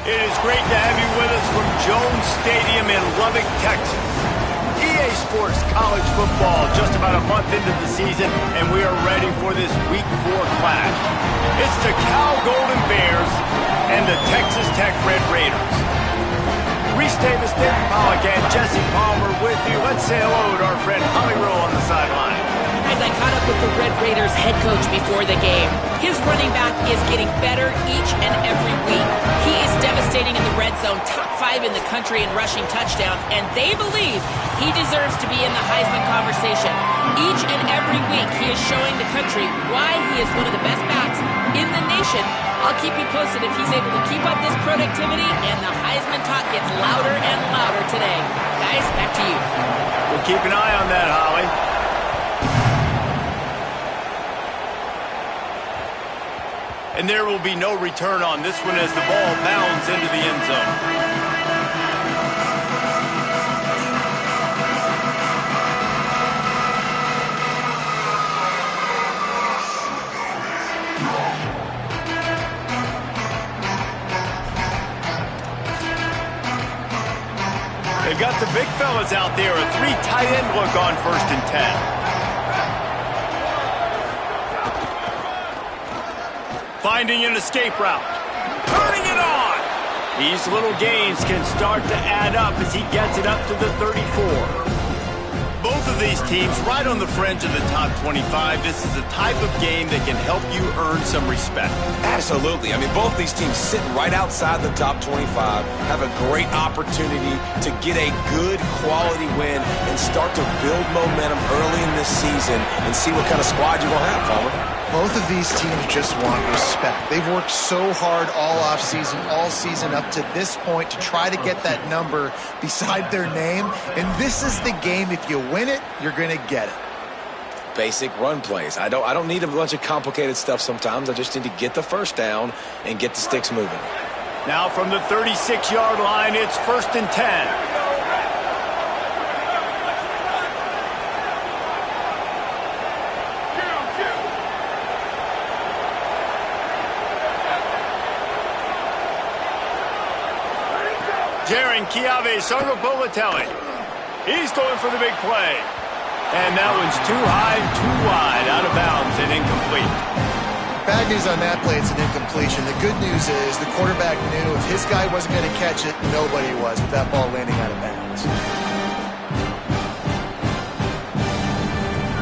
It is great to have you with us from Jones Stadium in Lubbock, Texas. EA Sports College Football just about a month into the season, and we are ready for this Week 4 clash. It's the Cal Golden Bears and the Texas Tech Red Raiders. Reese Davis, David Pollack, and Jesse Palmer with you. Let's say hello to our friend Holly Rowe on the sideline. Guys, I caught up with the Red Raiders head coach before the game. His running back is getting better each and every week. He is devastating in the red zone, top 5 in the country in rushing touchdowns, and they believe he deserves to be in the Heisman conversation. Each and every week, he is showing the country why he is one of the best backs in the nation. I'll keep you posted if he's able to keep up this productivity, and the Heisman talk gets louder and louder today. Guys, back to you. We'll keep an eye on that, Holly. And there will be no return on this one as the ball bounds into the end zone. They've got the big fellas out there, a 3 tight end look on 1st and 10. Finding an escape route. Turning it on. These little gains can start to add up as he gets it up to the 34. Both of these teams right on the fringe of the top 25. This is the type of game that can help you earn some respect. Absolutely. I mean, both these teams sitting right outside the top 25 have a great opportunity to get a good quality win and start to build momentum early in this season and see what kind of squad you're going to have, Palmer. Both of these teams just want respect. They've worked so hard all season up to this point to try to get that number beside their name. And this is the game. If you win it, you're going to get it. Basic run plays. I don't need a bunch of complicated stuff sometimes. I just need to get the first down and get the sticks moving. Now from the 36-yard line, it's 1st and 10. Jaron Chiave Sargopolitelli. He's going for the big play. And that one's too high and too wide, out of bounds and incomplete. Bad news on that play, it's an incompletion. The good news is the quarterback knew if his guy wasn't going to catch it, nobody was with that ball landing out of bounds.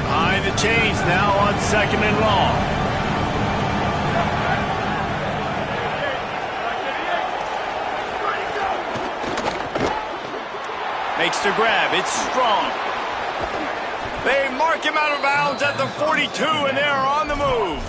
Behind the chains now on 2nd and long. Makes the grab. It's Strong. They mark him out of bounds at the 42, and they're on the move.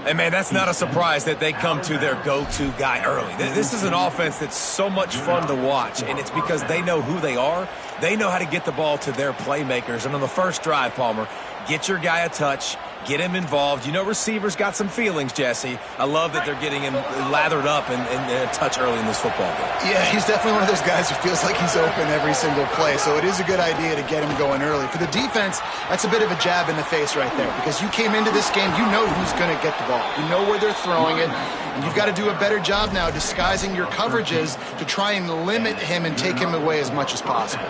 Hey, man, that's not a surprise that they come to their go-to guy early. This is an offense that's so much fun to watch, and it's because they know who they are. They know how to get the ball to their playmakers. And on the first drive, Palmer, get your guy a touch, get him involved. You know receivers got some feelings, Jesse. I love that they're getting him lathered up and a touch early in this football game. Yeah, he's definitely one of those guys who feels like he's open every single play, so it is a good idea to get him going early. For the defense, that's a bit of a jab in the face right there because you came into this game, you know who's going to get the ball. You know where they're throwing it, and you've got to do a better job now disguising your coverages to try and limit him and take him away as much as possible.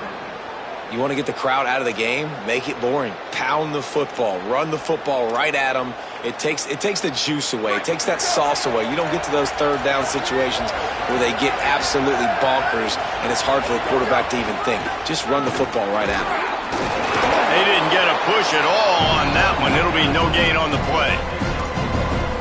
You want to get the crowd out of the game? Make it boring. Pound the football. Run the football right at them. It takes the juice away. It takes that sauce away. You don't get to those 3rd down situations where they get absolutely bonkers and it's hard for the quarterback to even think. Just run the football right at them. They didn't get a push at all on that one. It'll be no gain on the play.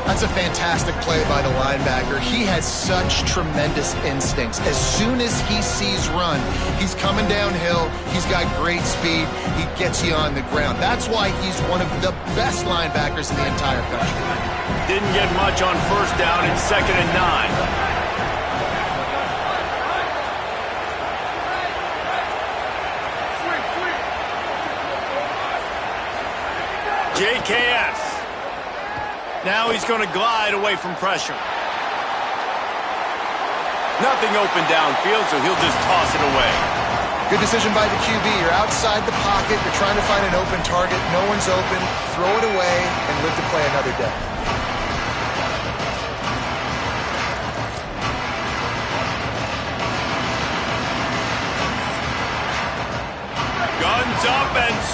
That's a fantastic play by the linebacker. He has such tremendous instincts. As soon as he sees run, he's coming downhill. He's got great speed. He gets you on the ground. That's why he's one of the best linebackers in the entire country. Didn't get much on 1st down. It's 2nd and 9. JKS. Now he's going to glide away from pressure. Nothing open downfield, so he'll just toss it away. Good decision by the QB. You're outside the pocket. You're trying to find an open target. No one's open. Throw it away and live to play another day.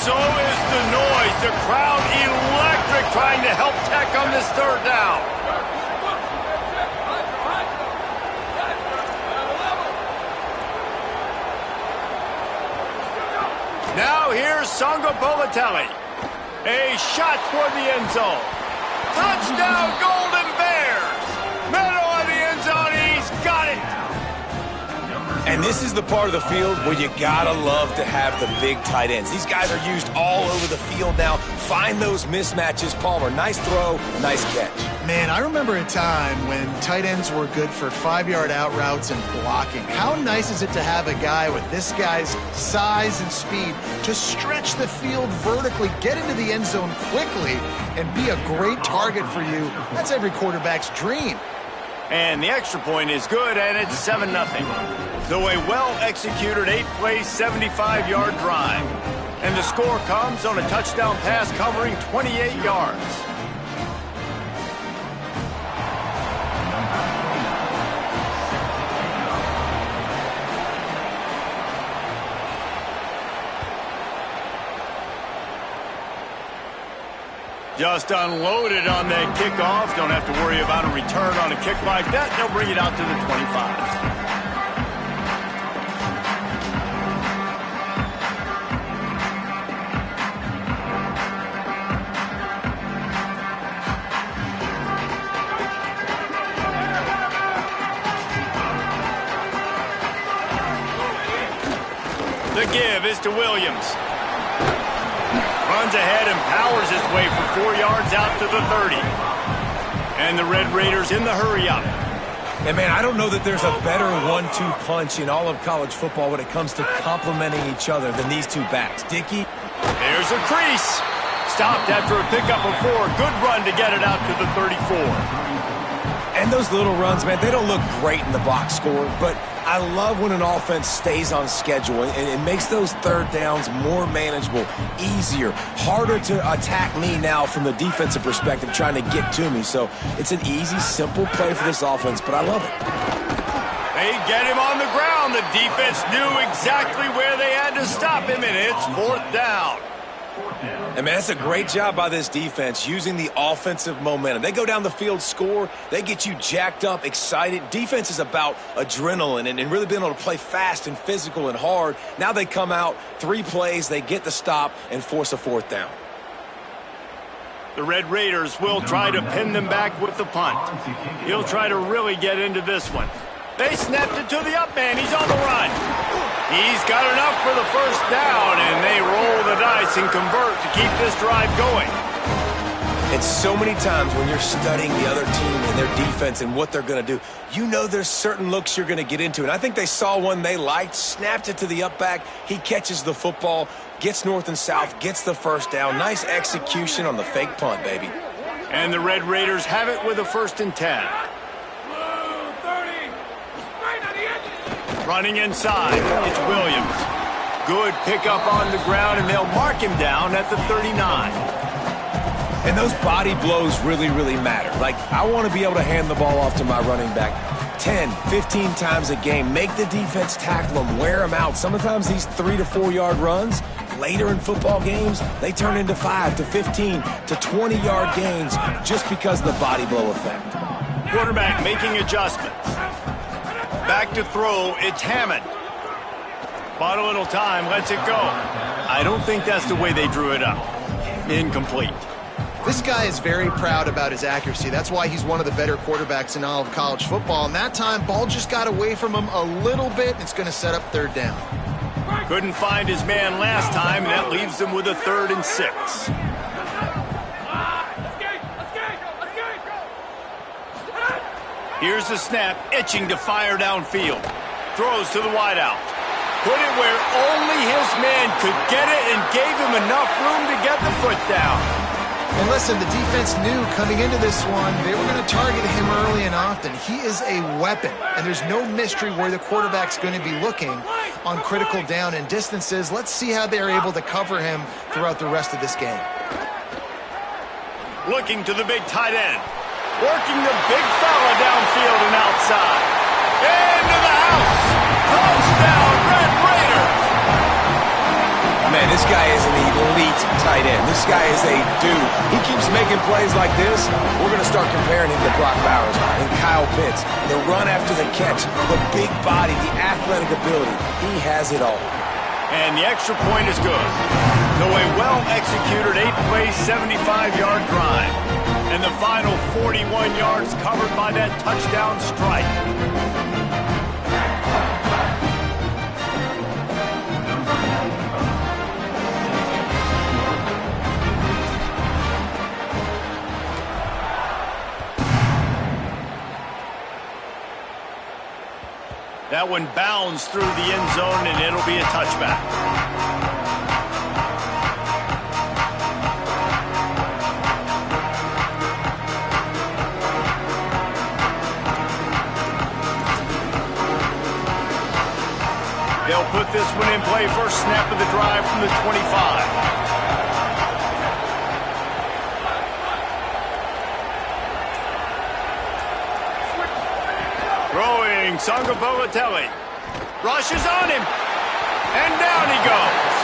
so is the noise. The crowd electric trying to help Tech on this third down. Now here's Songo Bolatelli. A shot toward the end zone. Touchdown, Golden Bears! Middle of the end zone, he's got it! And this is the part of the field where you gotta love to have the big tight ends. These guys are used all over the field now. Find those mismatches. Palmer, nice throw, nice catch. Man, I remember a time when tight ends were good for 5-yard out routes and blocking. How nice is it to have a guy with this guy's size and speed to stretch the field vertically, get into the end zone quickly, and be a great target for you? That's every quarterback's dream. And the extra point is good, and it's 7-0. So a well-executed 8-play, 75-yard drive. And the score comes on a touchdown pass covering 28 yards. Just unloaded on that kickoff. Don't have to worry about a return on a kick like that. They'll bring it out to the 25. The give is to Williams. Runs ahead and powers his way for 4 yards out to the 30. And the Red Raiders in the hurry-up. And, man, I don't know that there's a better 1-2 punch in all of college football when it comes to complementing each other than these two backs. Dickey. There's a crease. Stopped after a pickup of 4. Good run to get it out to the 34. And those little runs, man, they don't look great in the box score, but I love when an offense stays on schedule and it makes those third downs more manageable, easier, harder to attack me now from the defensive perspective trying to get to me. So it's an easy, simple play for this offense, but I love it. They get him on the ground. The defense knew exactly where they had to stop him, and it's 4th down. And, man, that's a great job by this defense using the offensive momentum. They go down the field, score, they get you jacked up, excited. Defense is about adrenaline and really being able to play fast and physical and hard. Now they come out, 3 plays, they get the stop and force a 4th down. The Red Raiders will try to pin them back with the punt. He'll try to really get into this one. They snapped it to the up man. He's on the run. He's got enough for the first down, and they roll the dice and convert to keep this drive going. And so many times when you're studying the other team and their defense and what they're going to do, you know there's certain looks you're going to get into. And I think they saw one they liked, snapped it to the up back. He catches the football, gets north and south, gets the first down. Nice execution on the fake punt, baby. And the Red Raiders have it with a 1st and 10. Running inside, it's Williams. Good pickup on the ground, and they'll mark him down at the 39. And those body blows really, really matter. Like, I want to be able to hand the ball off to my running back 10, 15 times a game. Make the defense tackle them, wear them out. Sometimes these 3 to 4 yard runs, later in football games, they turn into 5 to 15 to 20-yard gains just because of the body blow effect. Quarterback making adjustments. Back to throw, it's Hammond. Bought a little time, lets it go. I don't think that's the way they drew it up. Incomplete. This guy is very proud about his accuracy. That's why he's one of the better quarterbacks in all of college football. And that time, ball just got away from him a little bit. It's going to set up 3rd down. Couldn't find his man last time, and that leaves him with a 3rd and 6. Here's the snap, itching to fire downfield. Throws to the wideout. Put it where only his man could get it and gave him enough room to get the foot down. And listen, the defense knew coming into this one, they were going to target him early and often. He is a weapon, and there's no mystery where the quarterback's going to be looking on critical down and distances. Let's see how they're able to cover him throughout the rest of this game. Looking to the big tight end. Working the big fella downfield and outside. Into the house. Touchdown, Red Raiders. Man, this This guy is an elite tight end. This guy is a dude. He keeps making plays like this. We're going to start comparing him to Brock Bowers and Kyle Pitts. The run after the catch, the big body, the athletic ability. He has it all. And the extra point is good. So a well-executed 8-play, 75-yard drive. And the final 41 yards covered by that touchdown strike. That one bounds through the end zone, and it'll be a touchback. They'll put this one in play. First snap of the drive from the 25. Throwing, Sangapolatelli. Rushes on him. And down he goes.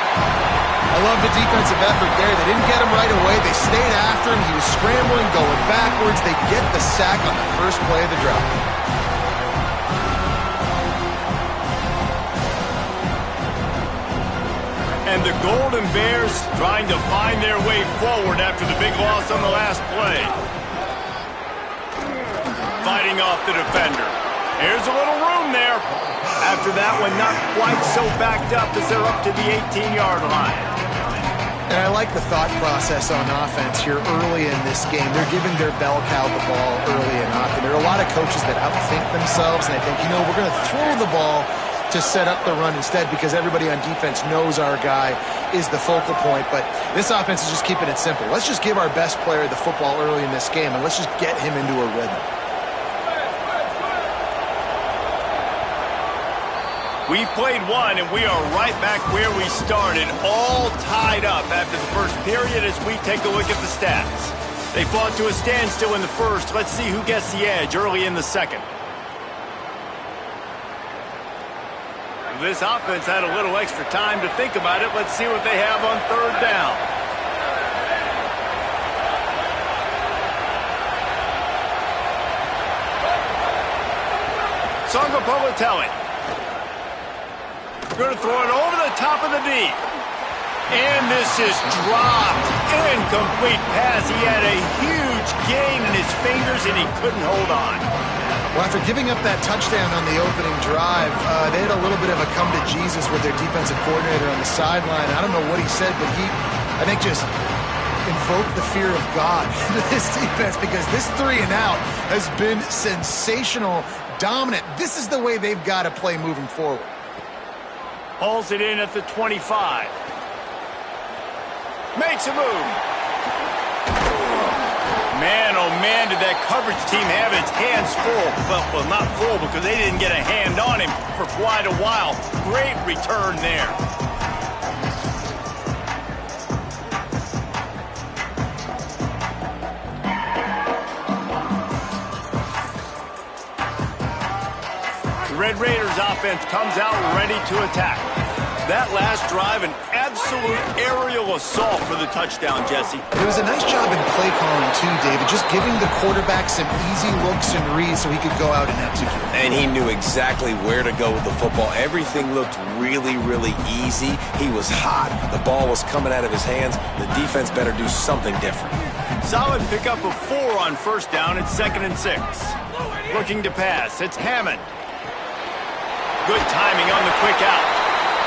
I love the defensive effort there. They didn't get him right away. They stayed after him. He was scrambling, going backwards. They get the sack on the first play of the drive. And the Golden Bears trying to find their way forward after the big loss on the last play. Fighting off the defender. Here's a little room there. After that one, not quite so backed up as they're up to the 18-yard line. And I like the thought process on offense here early in this game. They're giving their bell cow the ball early and often. There are a lot of coaches that outthink themselves, and they think, you know, we're going to throw the ball to set up the run instead because everybody on defense knows our guy is the focal point. But this offense is just keeping it simple. Let's just give our best player the football early in this game, and let's just get him into a rhythm. We've played one, and we are right back where we started, all tied up after the first period as we take a look at the stats. They fought to a standstill in the first. Let's see who gets the edge early in the second. This offense had a little extra time to think about it. Let's see what they have on third down. Sangapolatelli. Going to throw it over the top of the D. And this is dropped. Incomplete pass. He had a huge gain in his fingers, and he couldn't hold on. Well, after giving up that touchdown on the opening drive, they had a little bit of a come to Jesus with their defensive coordinator on the sideline. I don't know what he said, but he, I think, just invoked the fear of God into this defense because this 3 and out has been sensational, dominant. This is the way they've got to play moving forward. Hauls it in at the 25. Makes a move. Man, oh man, did that coverage team have its hands full. Well, not full because they didn't get a hand on him for quite a while. Great return there. The Red Raiders offense comes out ready to attack. That last drive, an absolute aerial assault for the touchdown, Jesse. It was a nice job in play calling too, David, just giving the quarterback some easy looks and reads so he could go out and execute. And he knew exactly where to go with the football. Everything looked really, really easy. He was hot. The ball was coming out of his hands. The defense better do something different. Solid pickup of 4 on first down. It's 2nd and 6. Looking to pass. It's Hammond. Good timing on the quick out.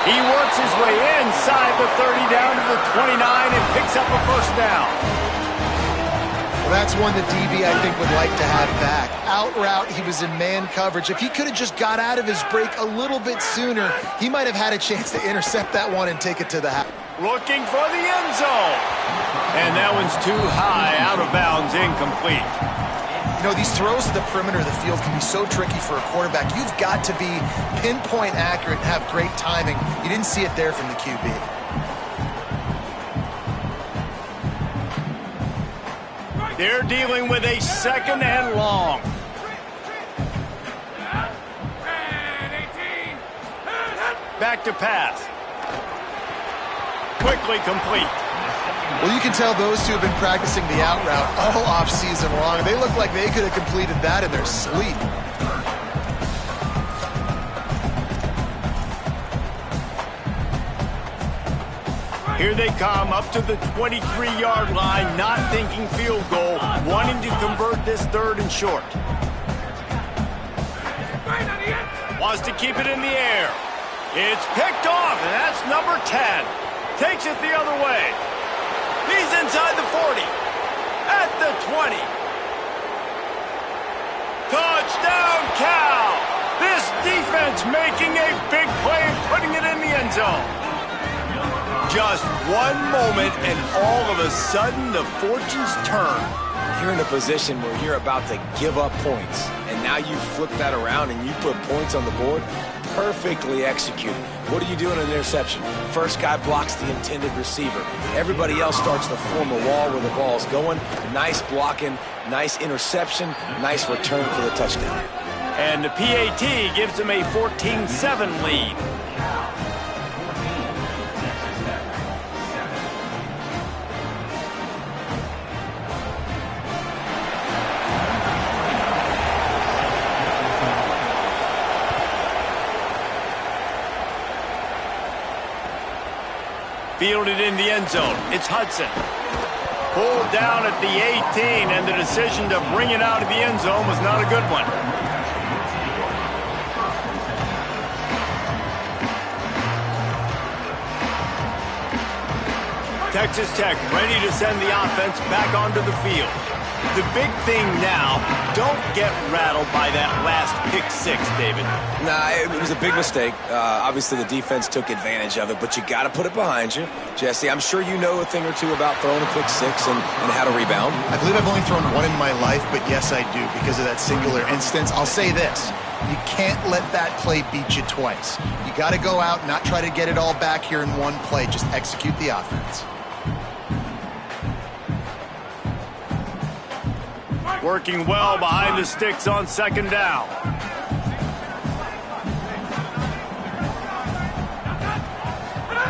He works his way inside the 30 down to the 29 and picks up a first down. Well, that's one that DB, I think, would like to have back. Out route, he was in man coverage. If he could have just got out of his break a little bit sooner, he might have had a chance to intercept that one and take it to the house. Looking for the end zone. And that one's too high, out of bounds, incomplete. You know, these throws to the perimeter of the field can be so tricky for a quarterback. You've got to be pinpoint accurate and have great timing. You didn't see it there from the QB. They're dealing with a 2nd and long. Back to pass. Quick perfectly complete. Well, you can tell those two have been practicing the out route all off season long. They look like they could have completed that in their sleep. Here they come up to the 23-yard line, not thinking field goal, wanting to convert this 3rd and short. Wants to keep it in the air. It's picked off, and that's number 10. Takes it the other way. He's inside the 40. At the 20. Touchdown, Cal! This defense making a big play and putting it in the end zone. Just one moment, and all of a sudden, the fortunes turn. You're in a position where you're about to give up points, and now you flip that around and you put points on the board. Perfectly executed. What do you do in an interception? First guy blocks the intended receiver. Everybody else starts to form a wall where the ball's going. Nice blocking, nice interception, nice return for the touchdown. And the PAT gives them a 14-7 lead. Fielded in the end zone. It's Hudson. Pulled down at the 18, and the decision to bring it out of the end zone was not a good one. Texas Tech ready to send the offense back onto the field. The big thing now, don't get rattled by that last pick-6, David. Nah, it was a big mistake. Obviously, the defense took advantage of it, but you got to put it behind you. Jesse, I'm sure you know a thing or two about throwing a pick-6 and how to rebound. I believe I've only thrown one in my life, but yes, I do, because of that singular instance. I'll say this. You can't let that play beat you twice. You got to go out and not try to get it all back here in one play. Just execute the offense. Working well behind the sticks on 2nd down.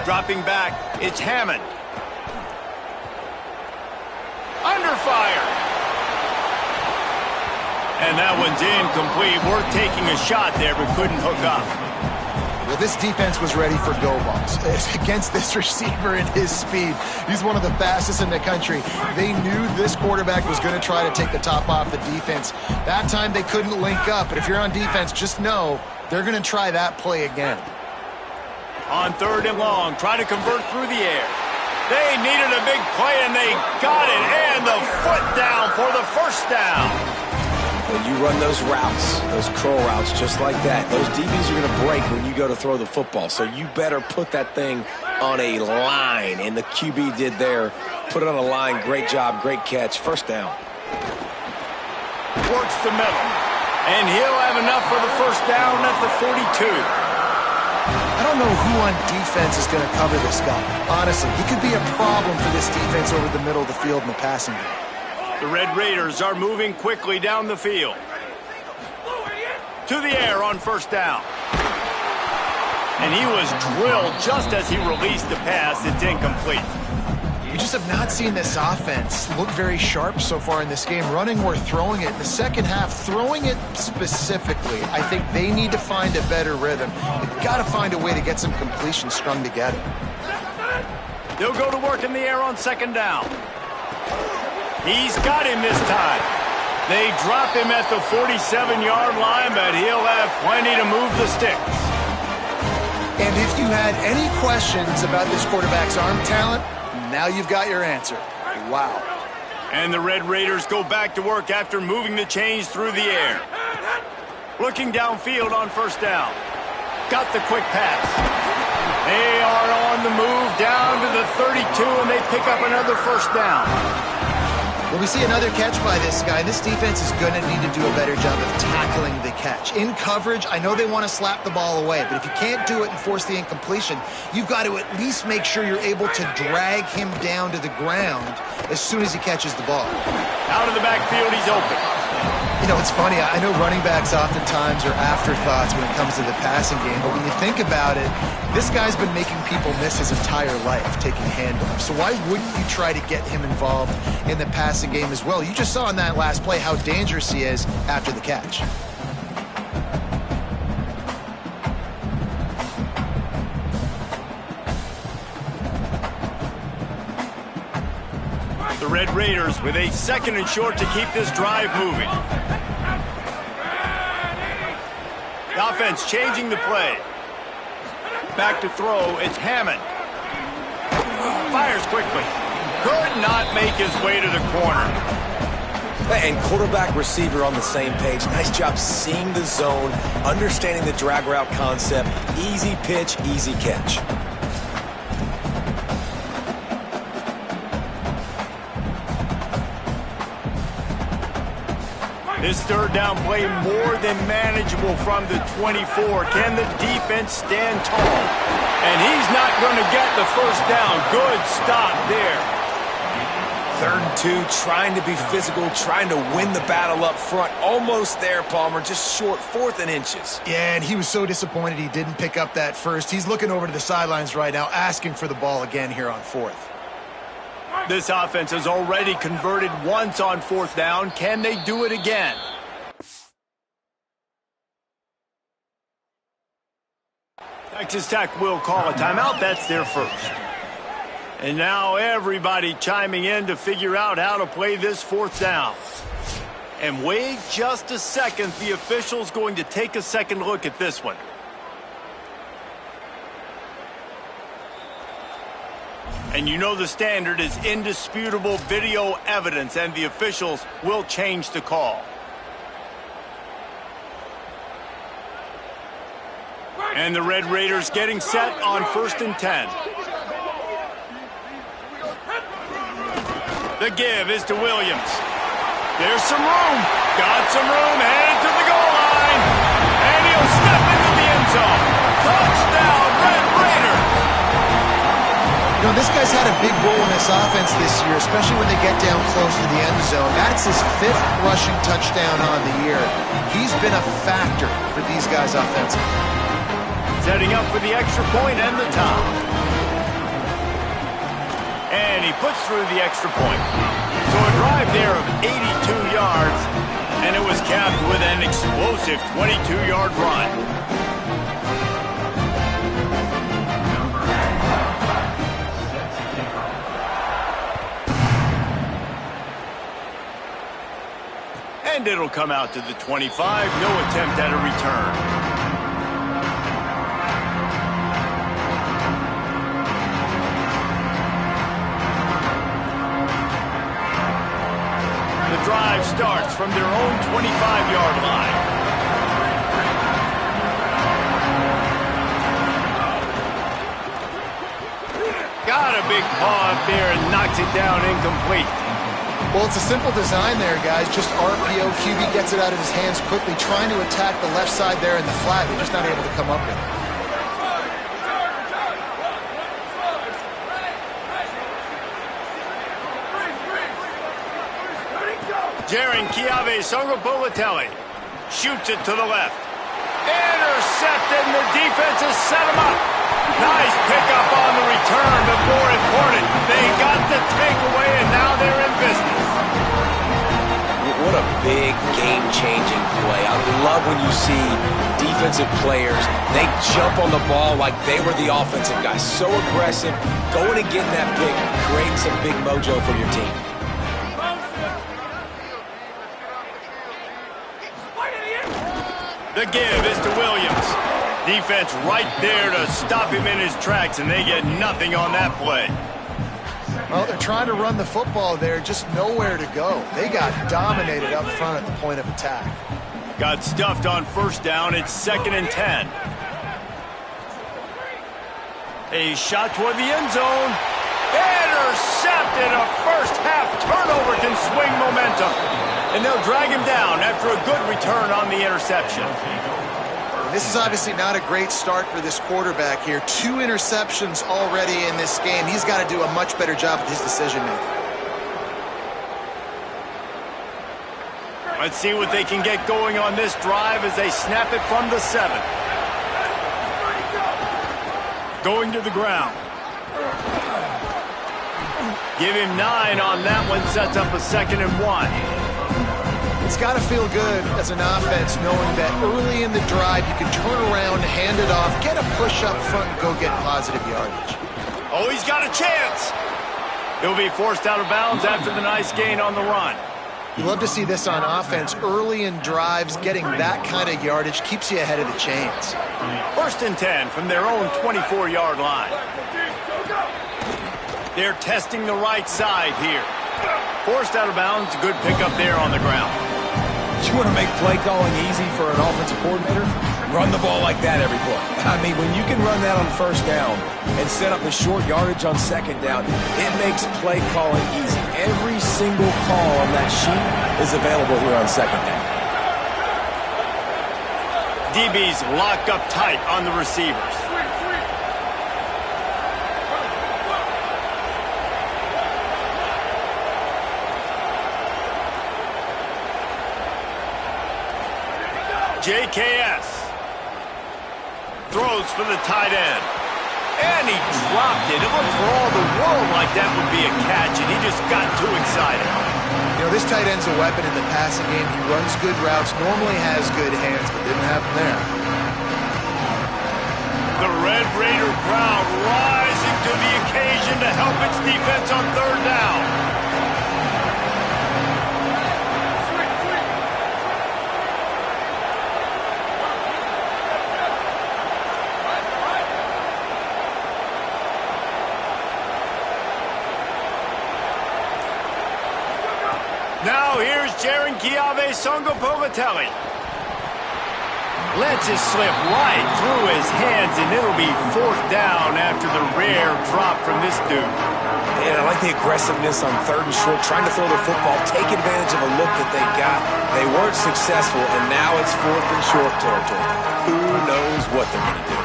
Dropping back, it's Hammond. Under fire. And that one's incomplete. Worth taking a shot there, but couldn't hook up. Well, this defense was ready for go balls. Against this receiver and his speed, he's one of the fastest in the country. They knew this quarterback was going to try to take the top off the defense. That time they couldn't link up, but if you're on defense, just know they're going to try that play again. On 3rd and long, try to convert through the air. They needed a big play, and they got it, and the foot down for the 1st down. When you run those routes, those curl routes just like that, those DBs are going to break when you go to throw the football. So you better put that thing on a line, and the QB did there. Put it on a line. Great job, great catch. 1st down. Works the middle, and he'll have enough for the 1st down at the 42. I don't know who on defense is going to cover this guy. Honestly, he could be a problem for this defense over the middle of the field in the passing game. The Red Raiders are moving quickly down the field. To the air on 1st down. And he was drilled just as he released the pass. It's incomplete. We just have not seen this offense look very sharp so far in this game, running or throwing it. In the second half, throwing it specifically, I think they need to find a better rhythm. They've got to find a way to get some completion strung together. They'll go to work in the air on 2nd down. He's got him this time. They drop him at the 47-yard line, but he'll have plenty to move the sticks. And if you had any questions about this quarterback's arm talent, now you've got your answer. Wow. And the Red Raiders go back to work after moving the chains through the air. Looking downfield on 1st down. Got the quick pass. They are on the move down to the 32, and they pick up another 1st down. Well, we see another catch by this guy. This defense is going to need to do a better job of tackling the catch. In coverage, I know they want to slap the ball away, but if you can't do it and force the incompletion, you've got to at least make sure you're able to drag him down to the ground as soon as he catches the ball. Out of the backfield, he's open. You know, it's funny. I know running backs oftentimes are afterthoughts when it comes to the passing game, but when you think about it, this guy's been making people miss his entire life taking handoffs. So why wouldn't you try to get him involved in the passing game as well? You just saw in that last play how dangerous he is after the catch. The Red Raiders with a 2nd and short to keep this drive moving. The offense changing the play. Back to throw, it's Hammond. Fires quickly. Could not make his way to the corner. And quarterback receiver on the same page. Nice job seeing the zone, understanding the drag route concept. Easy pitch, easy catch. This 3rd down play more than manageable from the 24. Can the defense stand tall? And he's not going to get the 1st down. Good stop there. 3rd and 2, trying to be physical, trying to win the battle up front. Almost there, Palmer, just short, 4th and inches. Yeah, and he was so disappointed he didn't pick up that first. He's looking over to the sidelines right now, asking for the ball again here on 4th. This offense has already converted once on 4th down. Can they do it again? Texas Tech will call a timeout. That's their first. And now everybody chiming in to figure out how to play this 4th down. And wait just a second. The official's going to take a second look at this one. And you know the standard is indisputable video evidence, and the officials will change the call. And the Red Raiders getting set on 1st and 10. The give is to Williams. There's some room. Got some room, headed to the goal line. And he'll step into the end zone. Touchdown, Red Raiders. You know, this guy's had a big role in this offense this year, especially when they get down close to the end zone. That's his 5th rushing touchdown on the year. He's been a factor for these guys offensively. Setting up for the extra point and the top. And he puts through the extra point. So a drive there of 82 yards, and it was capped with an explosive 22-yard run. And it'll come out to the 25. No attempt at a return. The drive starts from their own 25-yard line. Got a big paw up there and knocks it down incomplete. Well, it's a simple design there, guys. Just RPO. QB gets it out of his hands quickly, trying to attack the left side there in the flat. They're just not able to come up with it. Jaron Kiave Songopolatelli shoots it to the left. Intercepted, and the defense has set him up. Nice pickup on the return, but more important, they got the takeaway, and now they're in business. What a big game-changing play. I love when you see defensive players, they jump on the ball like they were the offensive guys. So aggressive, going and getting that pick, creating some big mojo for your team. The give is to Williams. Defense right there to stop him in his tracks, and they get nothing on that play. Well, they're trying to run the football there, just nowhere to go. They got dominated up front at the point of attack. Got stuffed on 1st down. It's 2nd and 10. A shot toward the end zone. Intercepted. A first-half turnover can swing momentum. And they'll drag him down after a good return on the interception. This is obviously not a great start for this quarterback here. 2 interceptions already in this game. He's got to do a much better job with his decision-making. Let's see what they can get going on this drive as they snap it from the 7. Going to the ground. Give him 9 on that one, sets up a 2nd and 1. It's got to feel good as an offense knowing that early in the drive you can turn around, hand it off, get a push up front, and go get positive yardage. Oh, he's got a chance. He'll be forced out of bounds after the nice gain on the run. You love to see this on offense. Early in drives, getting that kind of yardage keeps you ahead of the chains. 1st and 10 from their own 24-yard line. They're testing the right side here. Forced out of bounds, good pickup there on the ground. You want to make play calling easy for an offensive coordinator? Run the ball like that every play. I mean, when you can run that on 1st down and set up a short yardage on 2nd down, it makes play calling easy. Every single call on that sheet is available here on 2nd down. DB's locked up tight on the receivers. JKS throws for the tight end. And he dropped it. It looked for all the world like that would be a catch, and he just got too excited. You know, this tight end's a weapon in the passing game. He runs good routes, normally has good hands, but didn't have them there. The Red Raider crowd rising to the occasion to help its defense on 3rd down. Now here's Jaron Kiave Songopovatelli. Lets it slip right through his hands, and it'll be 4th down after the rare drop from this dude. And I like the aggressiveness on 3rd and short, trying to throw the football, take advantage of a look that they got. They weren't successful, and now it's 4th and short territory. Who knows what they're going to do?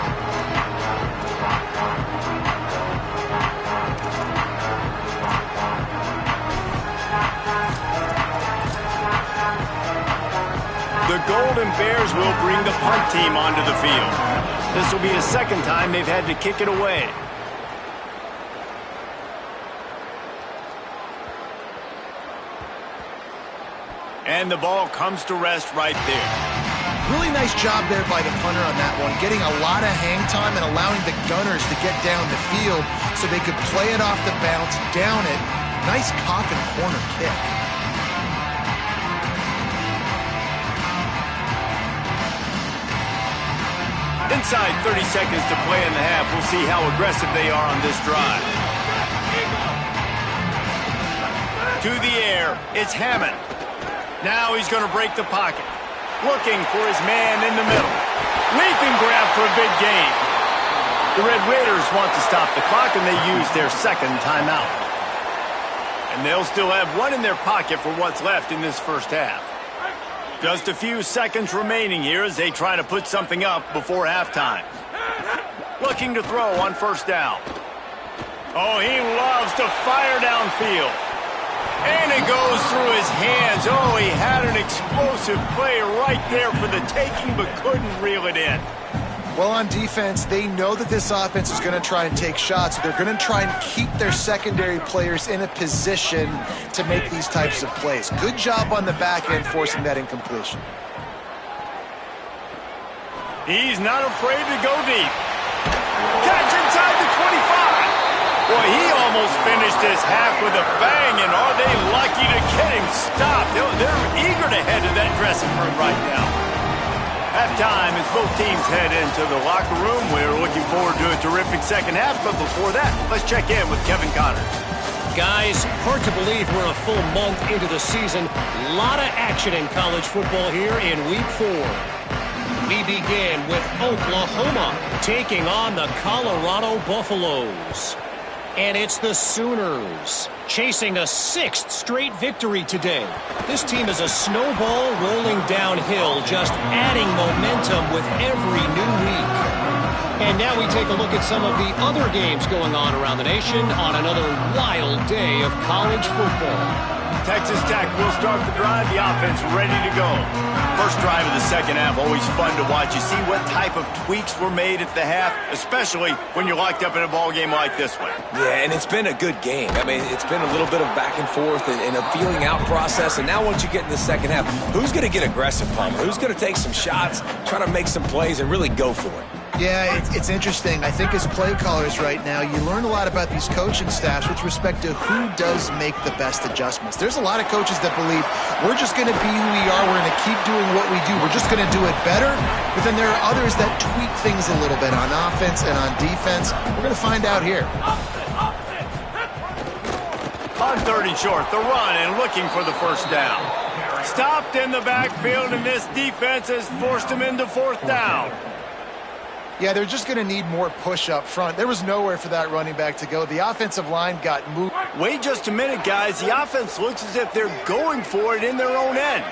The Golden Bears will bring the punt team onto the field. This will be the 2nd time they've had to kick it away. And the ball comes to rest right there. Really nice job there by the punter on that one, getting a lot of hang time and allowing the Gunners to get down the field so they could play it off the bounce, down it. Nice coffin corner kick. Inside 30 seconds to play in the half. We'll see how aggressive they are on this drive. To the air, it's Hammond. Now he's going to break the pocket. Looking for his man in the middle. Leaping grab for a big gain. The Red Raiders want to stop the clock, and they use their 2nd timeout. And they'll still have one in their pocket for what's left in this 1st half. Just a few seconds remaining here as they try to put something up before halftime. Looking to throw on 1st down. Oh, he loves to fire downfield. And it goes through his hands. Oh, he had an explosive play right there for the taking, but couldn't reel it in. Well, on defense, they know that this offense is going to try and take shots. They're going to try and keep their secondary players in a position to make these types of plays. Good job on the back end forcing that incompletion. He's not afraid to go deep. Catch inside the 25. Boy, he almost finished this half with a bang, and are they lucky to get him stopped? They're eager to head to that dressing room right now. Halftime as both teams head into the locker room. We're looking forward to a terrific 2nd half, but before that, let's check in with Kevin Connors. Guys, hard to believe we're a full month into the season. A lot of action in college football here in Week 4. We begin with Oklahoma taking on the Colorado Buffaloes. And it's the Sooners chasing a 6th straight victory today. This team is a snowball rolling downhill, just adding momentum with every new week. And now we take a look at some of the other games going on around the nation on another wild day of college football. Texas Tech will start the drive. The offense ready to go. First drive of the second half, always fun to watch. You see what type of tweaks were made at the half, especially when you're locked up in a ball game like this one. Yeah, and it's been a good game. I mean, it's been a little bit of back and forth and a feeling out process. And now once you get in the second half, who's going to get aggressive, Palmer? Who's going to take some shots, try to make some plays, and really go for it? Yeah, it's interesting. I think as play callers right now, you learn a lot about these coaching staffs with respect to who does make the best adjustments. There's a lot of coaches that believe we're just going to be who we are. We're going to keep doing what we do. We're just going to do it better. But then there are others that tweak things a little bit on offense and on defense. We're going to find out here. On 3rd and short, the run and looking for the first down. Stopped in the backfield, and this defense has forced him into 4th down. Yeah, they're just going to need more push up front. There was nowhere for that running back to go. The offensive line got moved. Wait just a minute, guys. The offense looks as if they're going for it in their own end.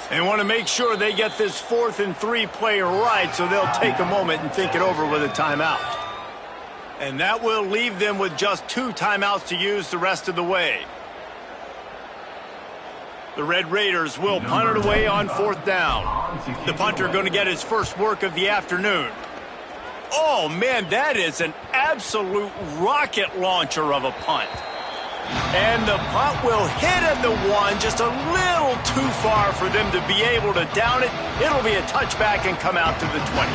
They want to make sure they get this 4th and 3 play right, so they'll take a moment and think it over with a timeout. And that will leave them with just 2 timeouts to use the rest of the way. The Red Raiders will punt it away on 4th down. The punter going to get his first work of the afternoon. Oh, man, that is an absolute rocket launcher of a punt. And the punt will hit at the 1, just a little too far for them to be able to down it. It'll be a touchback and come out to the 20.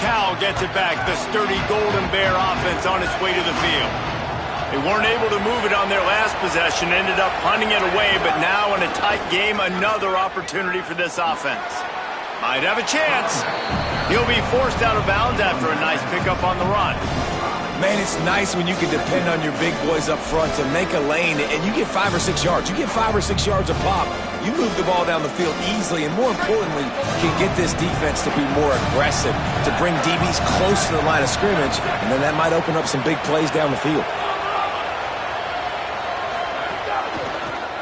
Cal gets it back. The sturdy Golden Bear offense on its way to the field. They weren't able to move it on their last possession, ended up punting it away, but now in a tight game, another opportunity for this offense. Might have a chance. He'll be forced out of bounds after a nice pickup on the run. Man, it's nice when you can depend on your big boys up front to make a lane, and you get 5 or 6 yards. You get 5 or 6 yards a pop. You move the ball down the field easily, and more importantly, can get this defense to be more aggressive, to bring DBs close to the line of scrimmage, and then that might open up some big plays down the field.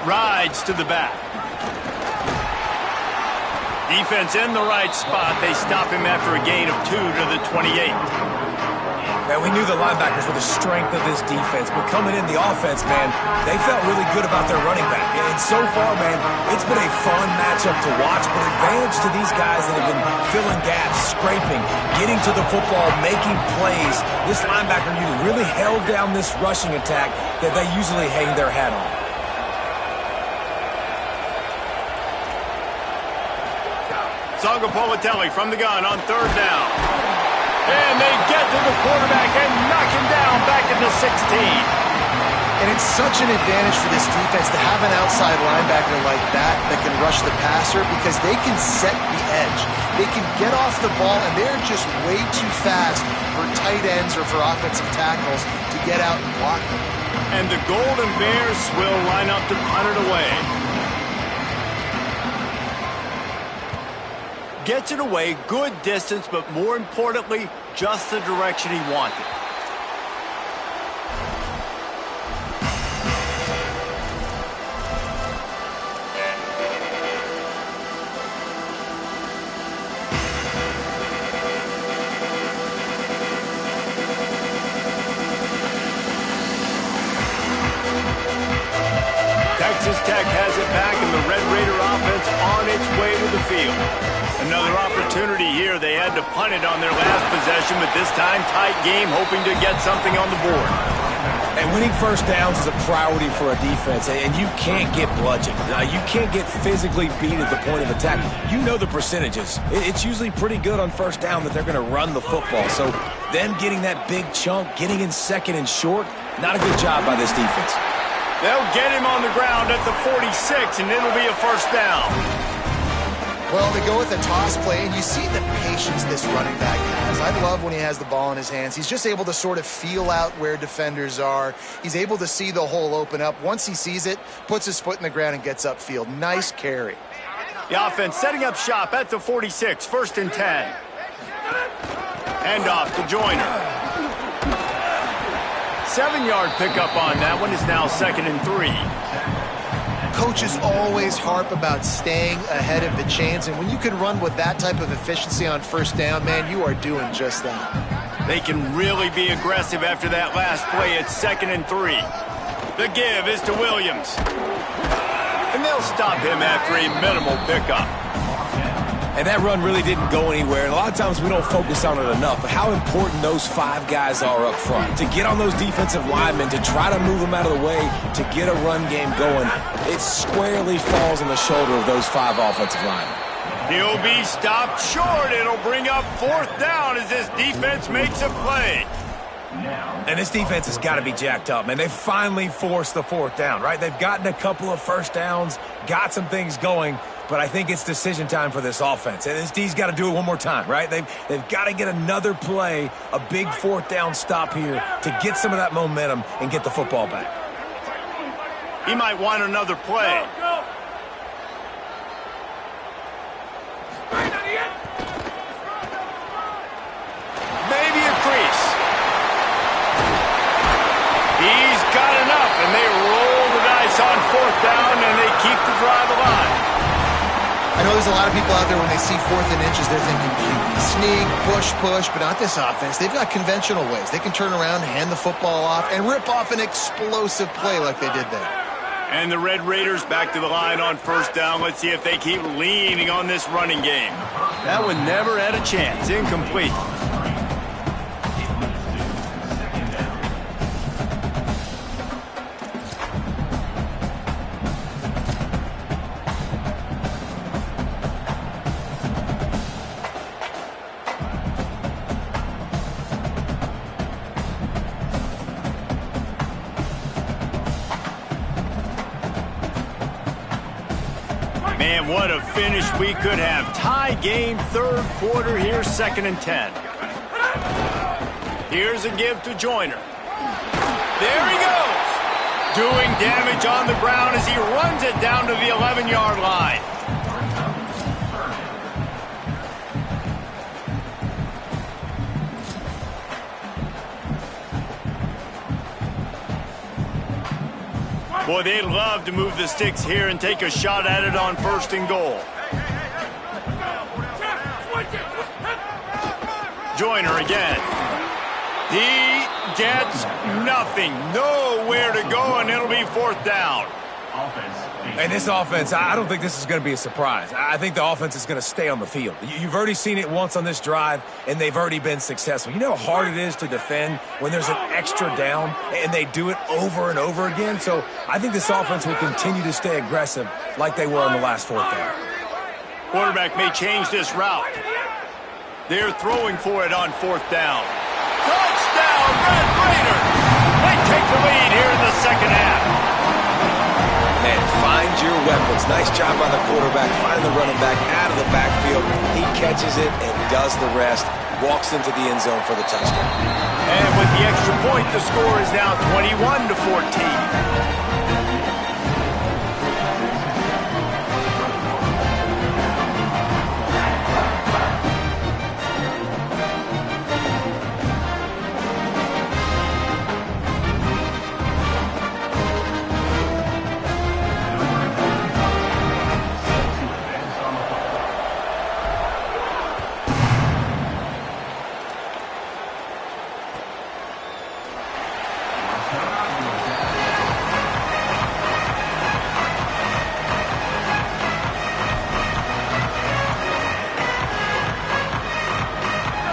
Rides to the back. Defense in the right spot. They stop him after a gain of 2 to the 28. Man, we knew the linebackers were the strength of this defense, but coming in the offense, man, they felt really good about their running back. And so far, man, it's been a fun matchup to watch, but advantage to these guys that have been filling gaps, scraping, getting to the football, making plays. This linebacker unit really held down this rushing attack that they usually hang their hat on. Zaga-Politelli from the gun on 3rd down. And they get to the quarterback and knock him down back at the 16. And it's such an advantage for this defense to have an outside linebacker like that can rush the passer because they can set the edge. They can get off the ball, and they're just way too fast for tight ends or for offensive tackles to get out and block them. And the Golden Bears will line up to punt it away. Gets it away, good distance, but more importantly, just the direction he wanted. Texas Tech has it back, and the Red Raider offense on its way to the field. Another opportunity here. They had to punt it on their last possession, but this time tight game, hoping to get something on the board. And winning first downs is a priority for a defense, and you can't get bludgeoned. You can't get physically beat at the point of attack. You know the percentages. It's usually pretty good on first down that they're going to run the football. So them getting that big chunk, getting in 2nd and short, not a good job by this defense. They'll get him on the ground at the 46, and it'll be a first down. Well, they go with a toss play, and you see the patience this running back has. I love when he has the ball in his hands. He's just able to sort of feel out where defenders are. He's able to see the hole open up. Once he sees it, puts his foot in the ground and gets upfield. Nice carry. The offense setting up shop at the 46, 1st and 10. Hand off to Joyner. 7-yard pickup on that one is now 2nd and 3. Coaches always harp about staying ahead of the chains, and when you can run with that type of efficiency on first down, man, you are doing just that. They can really be aggressive after that last play. It's 2nd and 3. The give is to Williams. And they'll stop him after a minimal pickup. And that run really didn't go anywhere. And a lot of times we don't focus on it enough, but how important those 5 guys are up front. To get on those defensive linemen, to try to move them out of the way, to get a run game going, it squarely falls on the shoulder of those 5 offensive linemen. He'll be stopped short. It'll bring up 4th down as this defense makes a play. And this defense has got to be jacked up, man. They finally forced the 4th down, right? They've gotten a couple of first downs, got some things going, but I think it's decision time for this offense. And this D's got to do it one more time, right? They've got to get another play, a big 4th down stop here to get some of that momentum and get the football back. He might want another play. Maybe a crease. He's got enough, and they roll the dice on 4th down, and they keep the drive alive. I know there's a lot of people out there when they see 4th and inches, they're thinking sneak, push, but not this offense. They've got conventional ways. They can turn around, hand the football off, and rip off an explosive play like they did there. And the Red Raiders back to the line on 1st down. Let's see if they keep leaning on this running game. That one never had a chance. Incomplete. Man, what a finish we could have. Tie game, 3rd quarter here, 2nd and 10. Here's a give to Joyner. There he goes. Doing damage on the ground as he runs it down to the 11-yard line. Boy, they'd love to move the sticks here and take a shot at it on 1st and goal. Joyner again. He gets nothing. Nowhere to go, and it'll be 4th down. And this offense, I don't think this is going to be a surprise. I think the offense is going to stay on the field. You've already seen it once on this drive, and they've already been successful. You know how hard it is to defend when there's an extra down, and they do it over and over again? So I think this offense will continue to stay aggressive like they were on the last 4th down. Quarterback may change this route. They're throwing for it on 4th down. Touchdown, Red Raiders! They take the lead here in the 2nd half. Man, find your weapons. Nice job by the quarterback. Find the running back out of the backfield. He catches it and does the rest. Walks into the end zone for the touchdown. And with the extra point, the score is now 21-14.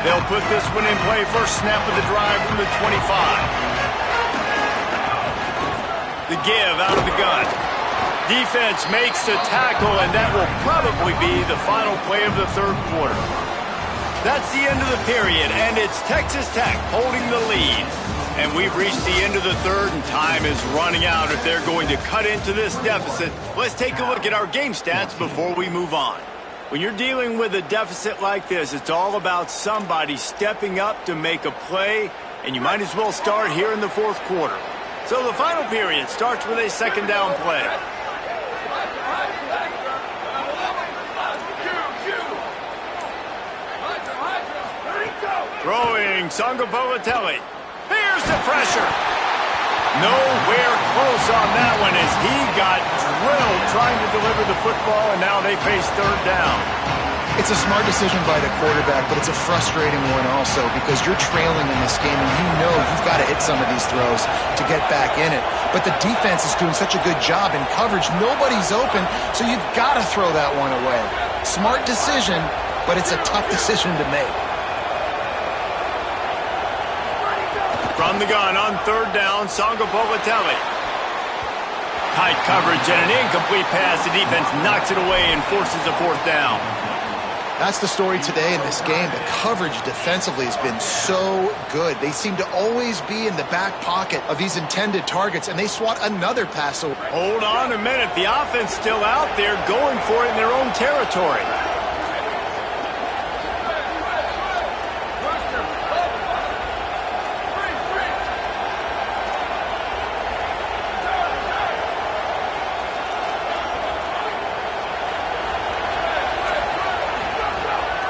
They'll put this one in play. First snap of the drive from the 25. The give out of the gun. Defense makes the tackle, and that will probably be the final play of the 3rd quarter. That's the end of the period, and it's Texas Tech holding the lead. And we've reached the end of the 3rd, and time is running out if they're going to cut into this deficit. Let's take a look at our game stats before we move on. When you're dealing with a deficit like this, it's all about somebody stepping up to make a play, and you might as well start here in the 4th quarter. So the final period starts with a 2nd down play. Throwing Sangapolatelli. Here's the pressure. Nowhere close on that one as he got drilled trying to deliver the football, and now they face third down. It's a smart decision by the quarterback, but it's a frustrating one also because you're trailing in this game and you know you've got to hit some of these throws to get back in it. But the defense is doing such a good job in coverage. Nobody's open, so you've got to throw that one away. Smart decision, but it's a tough decision to make. From the gun on third down, Songa Bogatelli. Tight coverage and an incomplete pass. The defense knocks it away and forces a fourth down. That's the story today in this game. The coverage defensively has been so good. They seem to always be in the back pocket of these intended targets, and they swat another pass over. Hold on a minute. The offense still out there going for it in their own territory.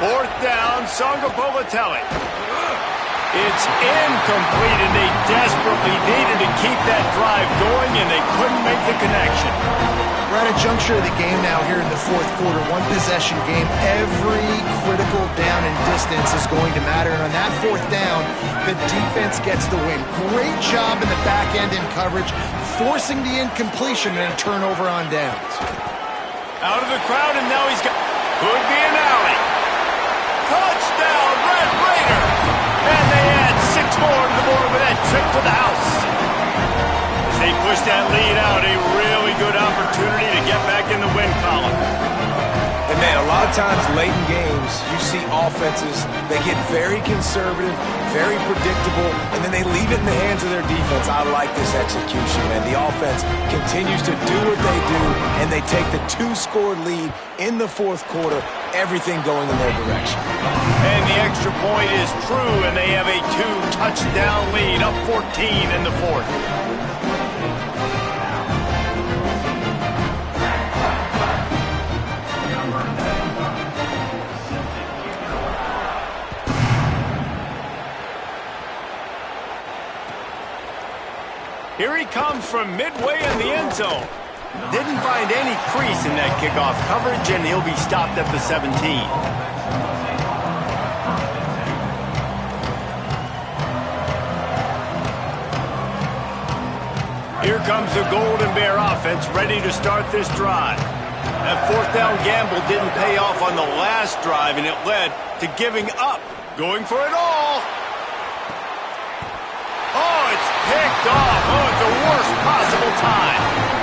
Fourth down, Songa Bogatelli. It's incomplete, and they desperately needed to keep that drive going, and they couldn't make the connection. We're at a juncture of the game now here in the fourth quarter. One possession game. Every critical down and distance is going to matter. And on that fourth down, the defense gets the win. Great job in the back end in coverage, forcing the incompletion and a turnover on downs. Out of the crowd, and now he's got... Could be an alley. Touchdown, Red Raider! And they add 6 more to the board with that trip to the house. As they push that lead out, a really good opportunity to get back in the win column. And man, a lot of times late in games, you see offenses, they get very conservative, very predictable, and then they leave it in the hands of their defense. I like this execution, man. The offense continues to do what they do, and they take the 2-score lead in the fourth quarter, everything going in their direction. And the extra point is true, and they have a 2-touchdown lead, up 14 in the fourth. Here he comes from midway in the end zone. Didn't find any crease in that kickoff coverage, and he'll be stopped at the 17. Here comes the Golden Bear offense ready to start this drive. That fourth down gamble didn't pay off on the last drive, and it led to giving up. Going for it all. Oh, it's picked off. Oh, at the worst possible time.